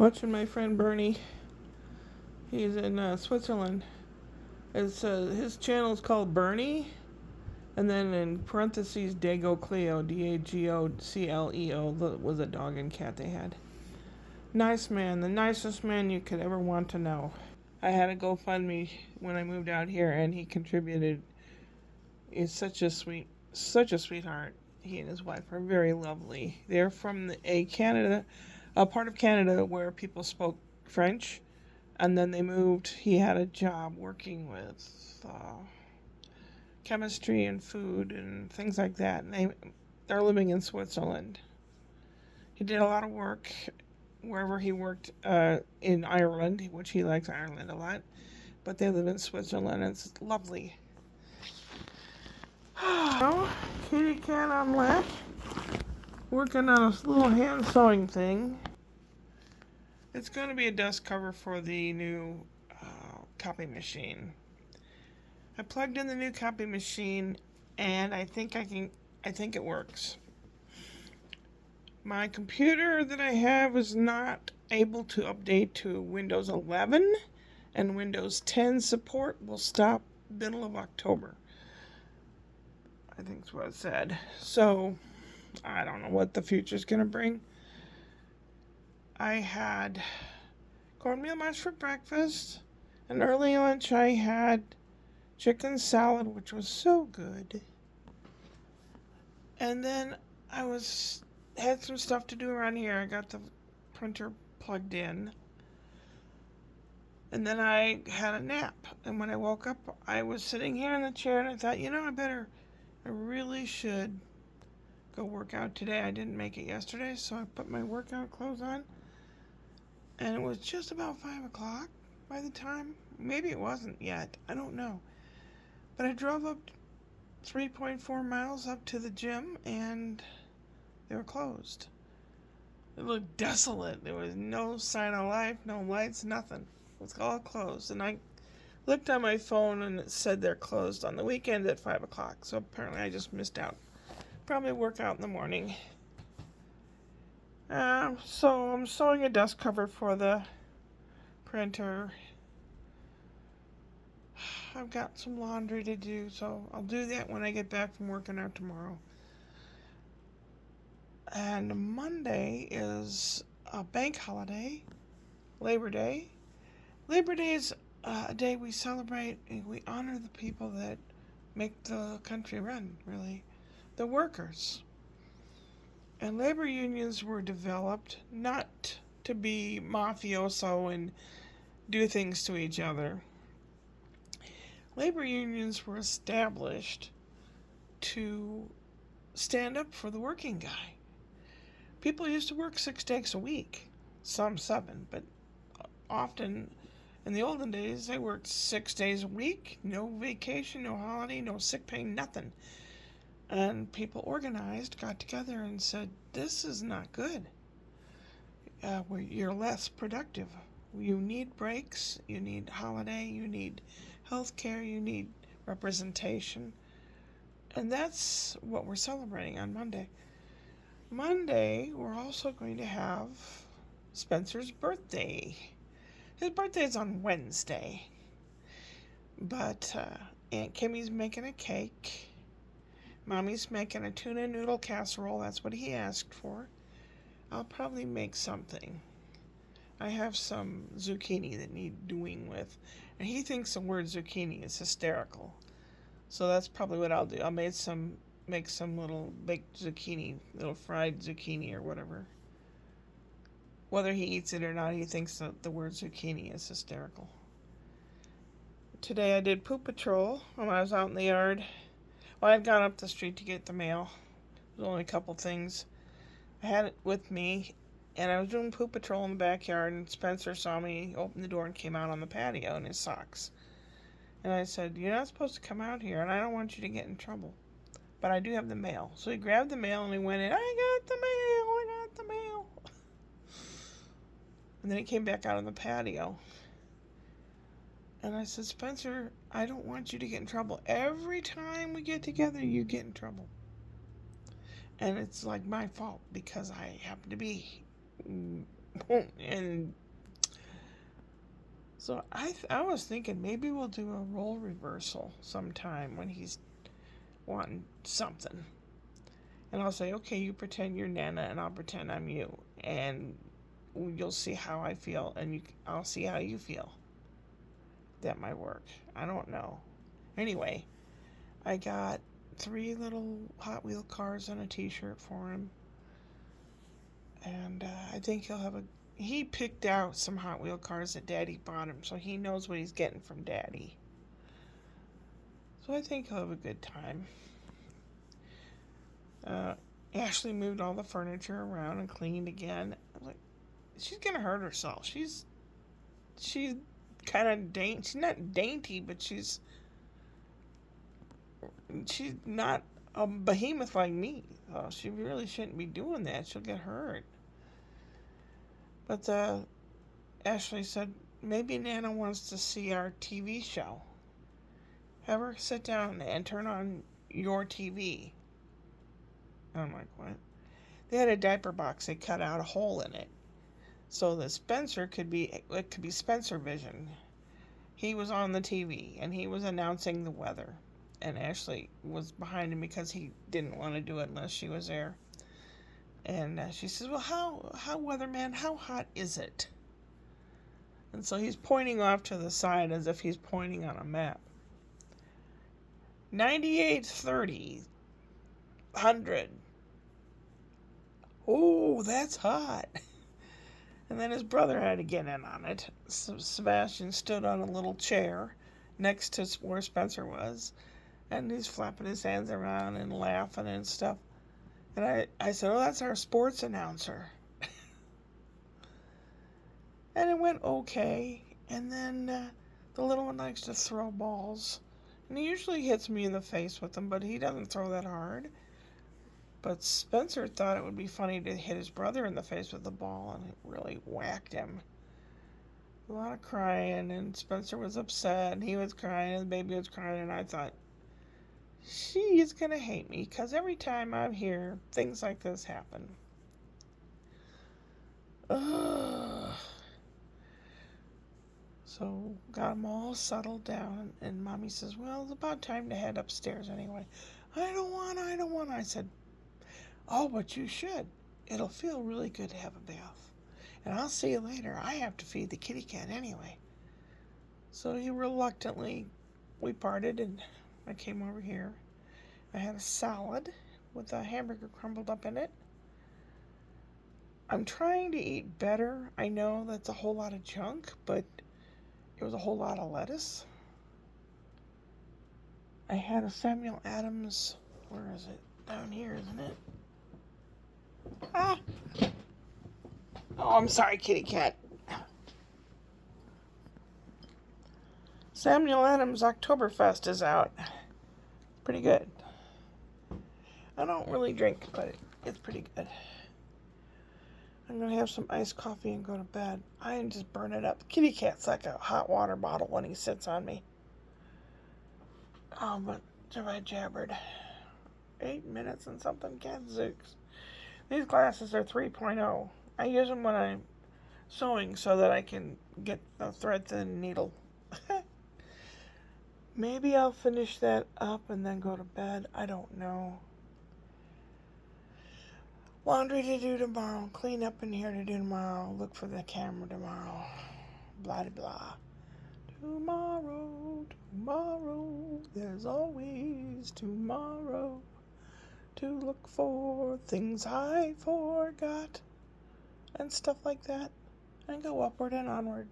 Watching my friend Bernie. He's in Switzerland. His channel is called Bernie, and then in parentheses Dago Cleo, Dagocleo was a dog and cat they had. Nice man, the nicest man you could ever want to know. I had a GoFundMe when I moved out here, and he contributed. He's such a sweetheart. He and his wife are very lovely. They're from a part of Canada where people spoke French, and then they moved. He had a job working with chemistry and food and things like that, and they're living in Switzerland. He did a lot of work wherever he worked in Ireland, which he likes Ireland a lot, but they live in Switzerland, and it's lovely. Now, kitty cat on latch, working on a little hand sewing thing. It's going to be a dust cover for the new copy machine. I plugged in the new copy machine, and I think it works. My computer that I have is not able to update to Windows 11, and Windows 10 support will stop middle of October. I think that's what it said. So, I don't know what the future's going to bring. I had cornmeal mush for breakfast, and early lunch I had chicken salad, which was so good. And then had some stuff to do around here. I got the printer plugged in. And then I had a nap. And when I woke up, I was sitting here in the chair, and I thought, I really should go work out today. I didn't make it yesterday, so I put my workout clothes on. And it was just about 5 o'clock by the time. Maybe it wasn't yet. I don't know. But I drove up 3.4 miles up to the gym, and they were closed. It looked desolate. There was no sign of life, no lights, nothing. It was all closed. And I looked on my phone, and it said they're closed on the weekend at 5 o'clock. So apparently I just missed out. Probably work out in the morning. So I'm sewing a dust cover for the printer. I've got some laundry to do, so I'll do that when I get back from working out tomorrow. And Monday is a bank holiday, Labor Day. Labor Day is a day we celebrate and we honor the people that make the country run, really, the workers. And labor unions were developed not to be mafioso and do things to each other. Labor unions were established to stand up for the working guy. People used to work 6 days a week, some 7, but often in the olden days they worked 6 days a week, no vacation, no holiday, no sick pay, nothing. And people organized, got together and said, this is not good. You're less productive. You need breaks, you need holiday, you need health care, you need representation. And that's what we're celebrating on Monday. Monday, we're also going to have Spencer's birthday. His birthday is on Wednesday. But Aunt Kimmy's making a cake. Mommy's making a tuna noodle casserole. That's what he asked for. I'll probably make something. I have some zucchini that need doing with. And he thinks the word zucchini is hysterical. So that's probably what I'll do. I'll make some little baked zucchini, little fried zucchini or whatever. Whether he eats it or not, he thinks that the word zucchini is hysterical. Today I did poop patrol when I was out in the yard. Well, I'd gone up the street to get the mail. There was only a couple things. I had it with me, and I was doing poop patrol in the backyard, and Spencer saw me open the door and came out on the patio in his socks. And I said, you're not supposed to come out here, and I don't want you to get in trouble. But I do have the mail. So he grabbed the mail, and he went in, I got the mail. And then he came back out on the patio. And I said, Spencer, I don't want you to get in trouble. Every time we get together, you get in trouble. And it's like my fault because I happen to be And so I was thinking maybe we'll do a role reversal sometime when he's wanting something. And I'll say, okay, you pretend you're Nana and I'll pretend I'm you. And you'll see how I feel and I'll see how you feel. That might work. I don't know. Anyway, I got 3 little Hot Wheel cars and a t-shirt for him. And I think he picked out some Hot Wheel cars that Daddy bought him, so he knows what he's getting from Daddy. So I think he'll have a good time. Ashley moved all the furniture around and cleaned again. I was like, she's gonna hurt herself. She's kind of dainty. She's not dainty, but she's not a behemoth like me. So she really shouldn't be doing that. She'll get hurt. But Ashley said, maybe Nana wants to see our TV show. Have her sit down and turn on your TV. I'm like, what? They had a diaper box. They cut out a hole in it. So that it could be Spencer Vision. He was on the TV, and he was announcing the weather. And Ashley was behind him because he didn't want to do it unless she was there. And she says, well, how weatherman, how hot is it? And so he's pointing off to the side as if he's pointing on a map. 98, 30, 100. Oh, that's hot. And then his brother had to get in on it. So Sebastian stood on a little chair next to where Spencer was. And he's flapping his hands around and laughing and stuff. And I said, oh, that's our sports announcer. And it went okay. And then the little one likes to throw balls. And he usually hits me in the face with them, but he doesn't throw that hard. But Spencer thought it would be funny to hit his brother in the face with the ball, and it really whacked him. A lot of crying, and Spencer was upset, and he was crying, and the baby was crying, and I thought, she is going to hate me, because every time I'm here, things like this happen. Ugh. So, got them all settled down, and Mommy says, well, it's about time to head upstairs anyway. I don't want. I said, oh, but you should. It'll feel really good to have a bath. And I'll see you later. I have to feed the kitty cat anyway. So we parted, and I came over here. I had a salad with a hamburger crumbled up in it. I'm trying to eat better. I know that's a whole lot of junk, but it was a whole lot of lettuce. I had a Samuel Adams, where is it? Down here, isn't it? Ah! Oh, I'm sorry, kitty cat. Samuel Adams Oktoberfest is out. Pretty good. I don't really drink, but it's pretty good. I'm going to have some iced coffee and go to bed. I can just burn it up. Kitty cat's like a hot water bottle when he sits on me. Oh, but I jabbered. 8 minutes and something. Gadzooks. These glasses are 3.0. I use them when I'm sewing so that I can get the thread to the needle. Maybe I'll finish that up and then go to bed. I don't know. Laundry to do tomorrow. Clean up in here to do tomorrow. Look for the camera tomorrow. Blah, blah. Tomorrow, there's always tomorrow. To look for things I forgot. And stuff like that. And go upward and onward.